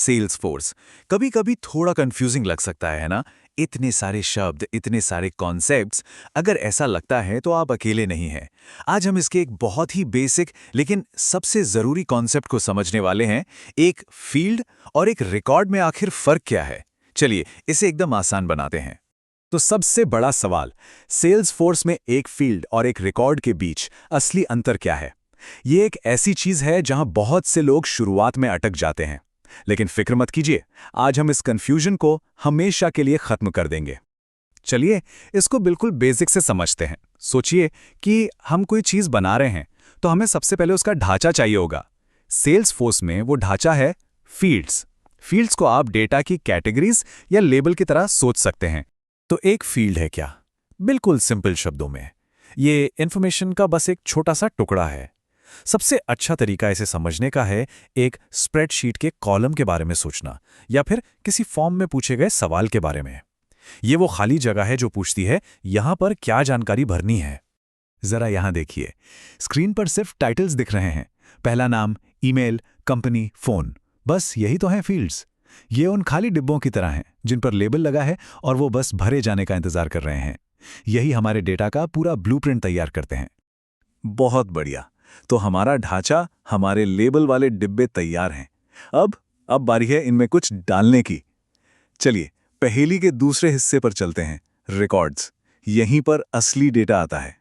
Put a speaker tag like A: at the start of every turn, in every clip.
A: Sales force. कभी कभी थोड़ा कंफ्यूजिंग लग सकता है ना? इतने सारे शब्द, इतने सारे कॉन्सेप्ट्स। अगर ऐसा लगता है तो आप अकेले नहीं हैं। आज हम इसके एक बहुत ही बेसिक लेकिन सबसे ज़रूरी कॉन्सेप्ट को समझने वाले हैं। एक फील्ड और एक रिकॉर्ड में आखिर फ़र्क क्या है। चलिए इसे एकदम आसान बनाते हैं। तो सबसे बड़ा सवाल, सेल्स फोर्स में एक फील्ड और एक रिकॉर्ड के बीच असली अंतर क्या है? ये एक ऐसी चीज है जहां बहुत से लोग शुरुआत में अटक जाते हैं। लेकिन फिक्र मत कीजिए, आज हम इस कंफ्यूजन को हमेशा के लिए खत्म कर देंगे। चलिए इसको बिल्कुल बेसिक से समझते हैं। सोचिए कि हम कोई चीज बना रहे हैं तो हमें सबसे पहले उसका ढांचा चाहिए होगा। सेल्स फोर्स में वो ढांचा है फील्ड्स। फील्ड्स को आप डेटा की कैटेगरीज या लेबल की तरह सोच सकते हैं। तो एक फील्ड है क्या? बिल्कुल सिंपल शब्दों में ये इंफॉर्मेशन का बस एक छोटा सा टुकड़ा है। सबसे अच्छा तरीका इसे समझने का है एक स्प्रेडशीट के कॉलम के बारे में सोचना, या फिर किसी फॉर्म में पूछे गए सवाल के बारे में। ये वो खाली जगह है जो पूछती है यहां पर क्या जानकारी भरनी है। जरा यहां देखिए, स्क्रीन पर सिर्फ टाइटल्स दिख रहे हैं। पहला नाम, ईमेल, कंपनी, फोन, बस यही तो हैं फील्ड्स। ये उन खाली डिब्बों की तरह हैं जिन पर लेबल लगा है और वो बस भरे जाने का इंतजार कर रहे हैं। यही हमारे डेटा का पूरा ब्लूप्रिंट तैयार करते हैं। बहुत बढ़िया, तो हमारा ढांचा, हमारे लेबल वाले डिब्बे तैयार हैं। अब बारी है इनमें कुछ डालने की। चलिए पहेली के दूसरे हिस्से पर चलते हैं, रिकॉर्ड्स। यहीं पर असली डेटा आता है।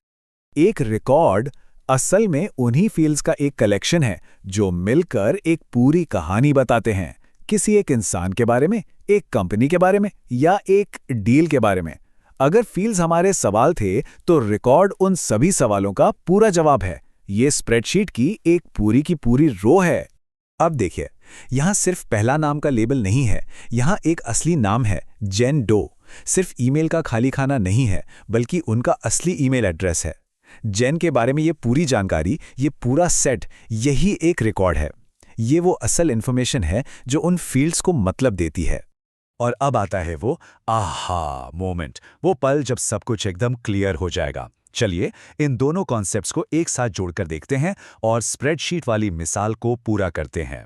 A: एक रिकॉर्ड असल में उन्हीं फील्ड्स का एक कलेक्शन है जो मिलकर एक पूरी कहानी बताते हैं, किसी एक इंसान के बारे में, एक कंपनी के बारे में या एक डील के बारे में। अगर फील्ड्स हमारे सवाल थे तो रिकॉर्ड उन सभी सवालों का पूरा जवाब है। ये स्प्रेडशीट की एक पूरी की पूरी रो है। अब देखिए, यहां सिर्फ पहला नाम का लेबल नहीं है, यहां एक असली नाम है, जेन डो। सिर्फ ईमेल का खाली खाना नहीं है, बल्कि उनका असली ईमेल एड्रेस है। जेन के बारे में ये पूरी जानकारी, ये पूरा सेट, यही एक रिकॉर्ड है। ये वो असल इंफॉर्मेशन है जो उन फील्ड्स को मतलब देती है। और अब आता है वो आहा मोमेंट, वो पल जब सब कुछ एकदम क्लियर हो जाएगा। चलिए इन दोनों कॉन्सेप्ट्स को एक साथ जोड़कर देखते हैं और स्प्रेडशीट वाली मिसाल को पूरा करते हैं।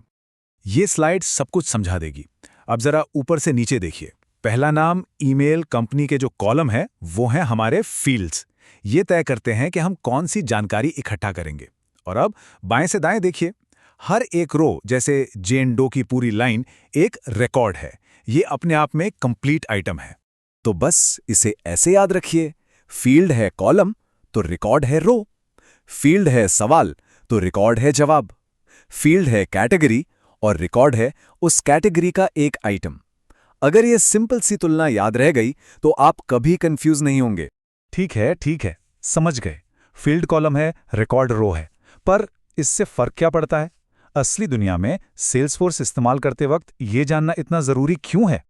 A: ये स्लाइड सब कुछ समझा देगी। अब जरा ऊपर से नीचे देखिए। पहला नाम, ईमेल, कंपनी के जो कॉलम है वो हैं हमारे फील्ड्स। ये तय करते हैं कि हम कौन सी जानकारी इकट्ठा करेंगे। और अब बाएं से दाएं देखिए, हर एक रो, जैसे जेन डो की पूरी लाइन, एक रिकॉर्ड है। ये अपने आप में कंप्लीट आइटम है। तो बस इसे ऐसे याद रखिए, फील्ड है कॉलम तो रिकॉर्ड है रो, फील्ड है सवाल तो रिकॉर्ड है जवाब, फील्ड है कैटेगरी और रिकॉर्ड है उस कैटेगरी का एक आइटम। अगर ये सिंपल सी तुलना याद रह गई तो आप कभी कंफ्यूज नहीं होंगे। ठीक है, समझ गए। फील्ड कॉलम है, रिकॉर्ड रो है। पर इससे फर्क क्या पड़ता है? असली दुनिया में सेल्सफोर्स इस्तेमाल करते वक्त ये जानना इतना जरूरी क्यों है?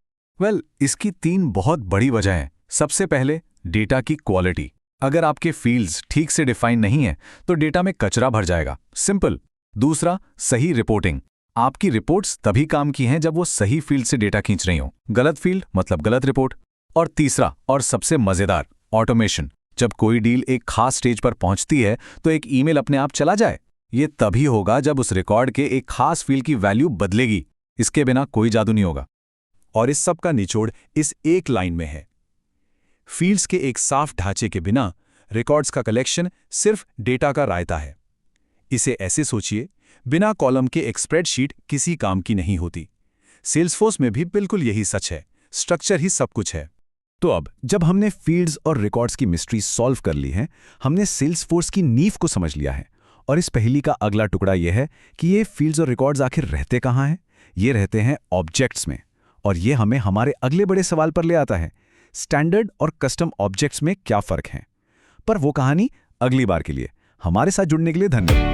A: इसकी 3 बहुत बड़ी वजह हैं। सबसे पहले, डेटा की क्वालिटी। अगर आपके फील्ड्स ठीक से डिफाइन नहीं है तो डेटा में कचरा भर जाएगा, सिंपल। दूसरा, सही रिपोर्टिंग। आपकी रिपोर्ट्स तभी काम की हैं जब वो सही फील्ड से डेटा खींच रही हों। गलत फील्ड मतलब गलत रिपोर्ट। और तीसरा और सबसे मजेदार, ऑटोमेशन। जब कोई डील एक खास स्टेज पर पहुंचती है तो एक ईमेल अपने आप चला जाए। ये तभी होगा जब उस रिकॉर्ड के एक खास फील्ड की वैल्यू बदलेगी। इसके बिना कोई जादू नहीं होगा। और इस सब का निचोड़ इस एक लाइन में है। फील्ड्स के एक साफ ढांचे के बिना रिकॉर्ड्स का कलेक्शन सिर्फ डेटा का रायता है। इसे ऐसे सोचिए, बिना कॉलम के एक स्प्रेडशीट किसी काम की नहीं होती। सेल्सफोर्स में भी बिल्कुल यही सच है। स्ट्रक्चर ही सब कुछ है। तो अब जब हमने फील्ड्स और रिकॉर्ड्स की मिस्ट्री सॉल्व कर ली है, हमने सेल्सफोर्स की नींव को समझ लिया है। और इस पहेली का अगला टुकड़ा यह है कि ये फील्ड्स और रिकॉर्ड्स आखिर रहते कहाँ हैं? ये रहते हैं ऑब्जेक्ट्स में। और ये हमें हमारे अगले बड़े सवाल पर ले आता है, स्टैंडर्ड और कस्टम ऑब्जेक्ट्स में क्या फर्क है? पर वो कहानी अगली बार के लिए। हमारे साथ जुड़ने के लिए धन्यवाद।